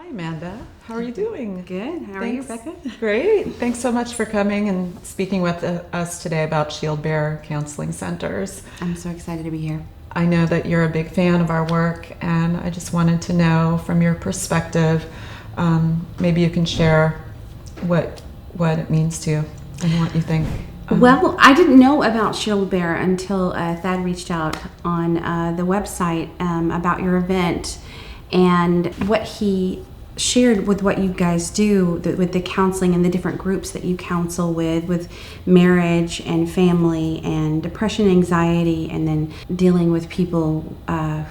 Amanda. How are you doing? Good. How are you, Becca? Great. Thanks so much for coming and speaking with us today about Shield Bearer Counseling Centers. I'm so excited to be here. I know that you're a big fan of our work, and I just wanted to know from your perspective, maybe you can share what it means to you and what you think. Well, I didn't know about Shield Bearer until Thad reached out on the website about your event, and what he shared with what you guys do with the counseling and the different groups that you counsel with marriage and family and depression, anxiety, and then dealing with people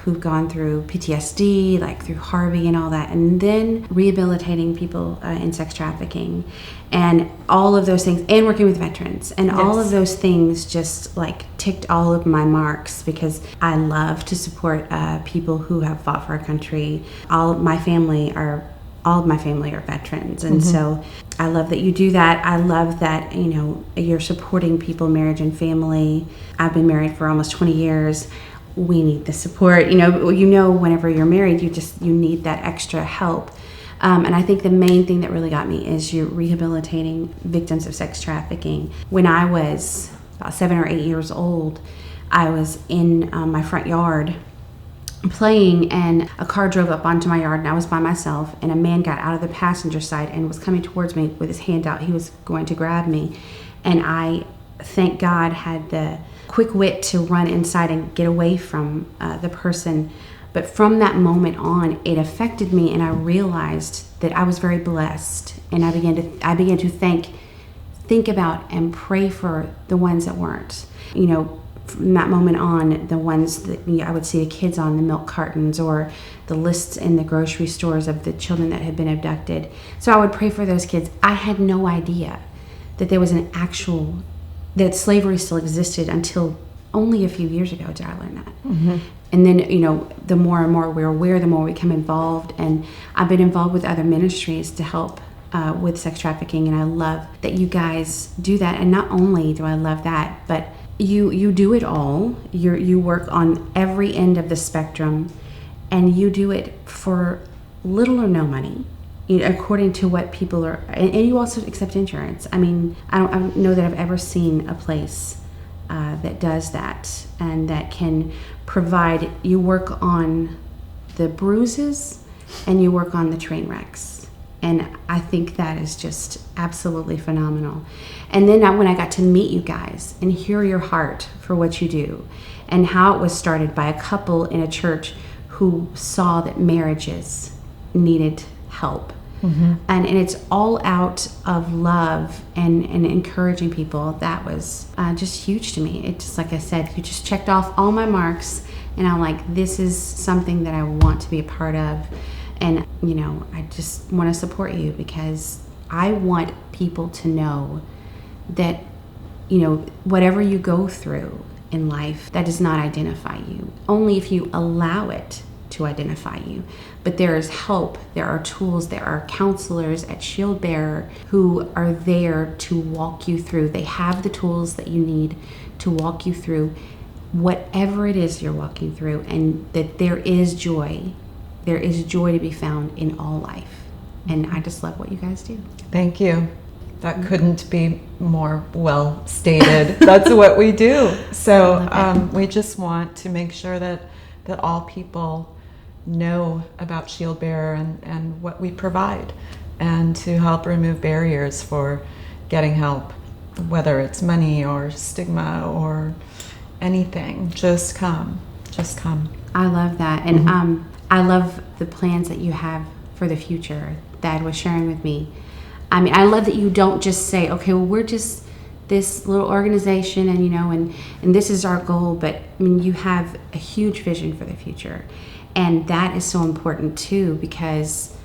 who've gone through PTSD, like through Harvey and all that, and then rehabilitating people in sex trafficking and all of those things, and working with veterans, and all of those things just like ticked all of my marks, because I love to support people who have fought for our country. All of my family are veterans, and so I love that you do that. I love that, you're supporting people, marriage and family. I've been married for almost 20 years. We need the support. Whenever you're married, you need that extra help. And I think the main thing that really got me is you're rehabilitating victims of sex trafficking. When I was about 7 or 8 years old, I was in my front yard playing, and a car drove up onto my yard, and I was by myself, and a man got out of the passenger side and was coming towards me with his hand out. He was going to grab me, and I, thank God, had the quick wit to run inside and get away from the person. But from that moment on, it affected me, and I realized that I was very blessed, and I began to think about and pray for the ones that weren't. From that moment on, the ones that I would see the kids on the milk cartons, or the lists in the grocery stores of the children that had been abducted. So I would pray for those kids. I had no idea that there was that slavery still existed until only a few years ago did I learn that. Mm-hmm. And then, the more and more we're aware, the more we become involved. And I've been involved with other ministries to help with sex trafficking. And I love that you guys do that. And not only do I love that, but you do it all. You work on every end of the spectrum, and you do it for little or no money, according to what people are. And you also accept insurance. I mean, I don't know that I've ever seen a place that does that, and that can provide. You work on the bruises, and you work on the train wrecks. And I think that is just absolutely phenomenal. And then when I got to meet you guys and hear your heart for what you do, and how it was started by a couple in a church who saw that marriages needed help. Mm-hmm. And it's all out of love and encouraging people. That was just huge to me. It just, like I said, you just checked off all my marks, and I'm like, this is something that I want to be a part of. And, I just want to support you, because I want people to know that, whatever you go through in life, that does not identify you. Only if you allow it to identify you. But there is help, there are tools, there are counselors at Shield Bearer who are there to walk you through. They have the tools that you need to walk you through whatever it is you're walking through, and that there is joy. There is joy to be found in all life. And I just love what you guys do. Thank you. That couldn't be more well stated. That's what we do. So we just want to make sure that all people know about Shield Bearer and what we provide, and to help remove barriers for getting help, whether it's money or stigma or anything. Just come. I love that. And I love the plans that you have for the future. Dad was sharing with me. I mean, I love that you don't just say, okay, well, we're just this little organization, and and this is our goal. But I mean, you have a huge vision for the future, and that is so important too, because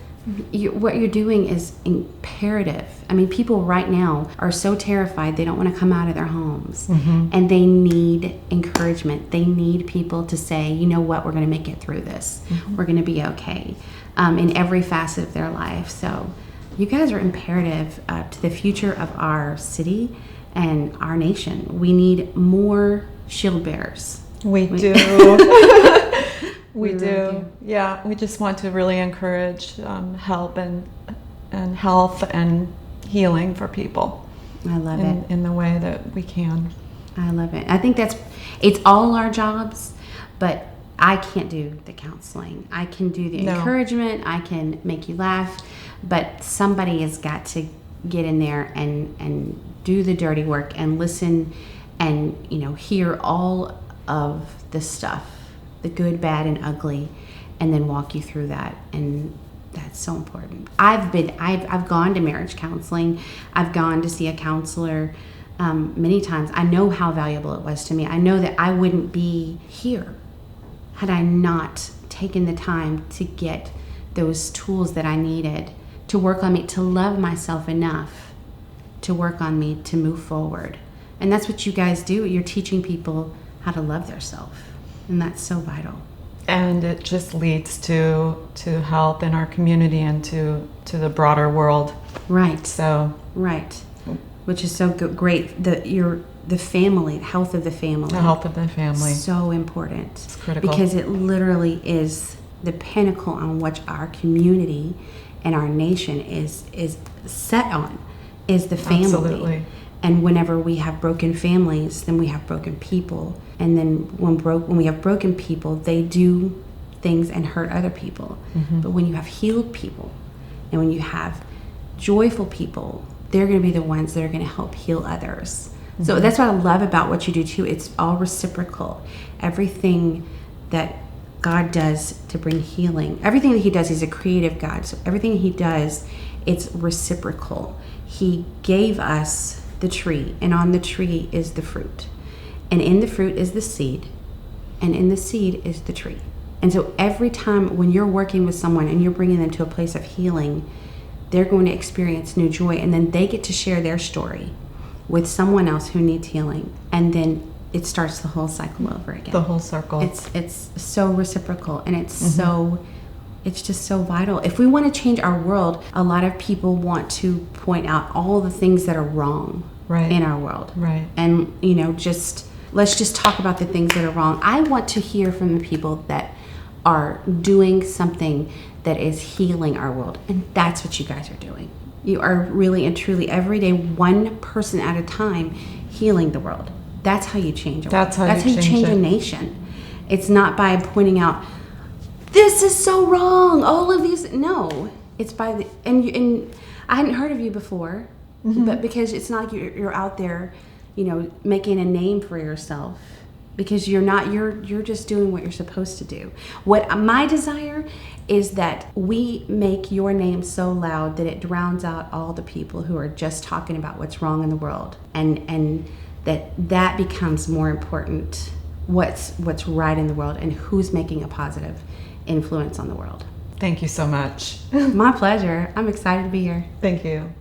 what you're doing is imperative. I mean, people right now are so terrified they don't want to come out of their homes, and they need encouragement. They need people to say, you know what, we're going to make it through this. We're going to be okay, in every facet of their life. So you guys are imperative to the future of our city and our nation. We need more shield bearers. We do. We really do. Yeah, we just want to really encourage help and health and healing for people I love it. in the way that we can. I love it. I think it's all our jobs, but I can't do the counseling. I can do the No. encouragement. I can make you laugh, but somebody has got to get in there and do the dirty work and listen and, hear all of the stuff, the good, bad, and ugly, and then walk you through that. And that's so important. I've gone to marriage counseling. I've gone to see a counselor many times. I know how valuable it was to me. I know that I wouldn't be here had I not taken the time to get those tools that I needed to work on me, to love myself enough to work on me to move forward. And that's what you guys do. You're teaching people how to love themselves. And that's so vital. And it just leads to health in our community and to the broader world. Right. So Right. Which is so great. The family, the health of the family. the health of the family. So important. It's critical. Because it literally is the pinnacle on which our community and our nation is set on, is the family. Absolutely. And whenever we have broken families, then we have broken people. And then when we have broken people, they do things and hurt other people. Mm-hmm. But when you have healed people and when you have joyful people, they're going to be the ones that are going to help heal others. Mm-hmm. So that's what I love about what you do too. It's all reciprocal. Everything that God does to bring healing, everything that he does, he's a creative God. So everything he does, it's reciprocal. He gave us the tree, and on the tree is the fruit. And in the fruit is the seed, and in the seed is the tree. And so every time when you're working with someone and you're bringing them to a place of healing, they're going to experience new joy, and then they get to share their story with someone else who needs healing, and then it starts the whole cycle over again. The whole circle. It's so reciprocal, and it's just so vital. If we want to change our world, a lot of people want to point out all the things that are wrong in our world. Right. And, let's just talk about the things that are wrong. I want to hear from the people that are doing something that is healing our world. And that's what you guys are doing. You are really and truly every day, one person at a time, healing the world. That's how you change a world. That's how you change a nation. It's not by pointing out, this is so wrong, all of these. No, it's by and I hadn't heard of you before, but because it's not like you're out there, making a name for yourself, because you're not. You're just doing what you're supposed to do. What my desire is that we make your name so loud that it drowns out all the people who are just talking about what's wrong in the world, and that becomes more important. What's right in the world and who's making a positive influence on the world. Thank you so much. My pleasure. I'm excited to be here. Thank you.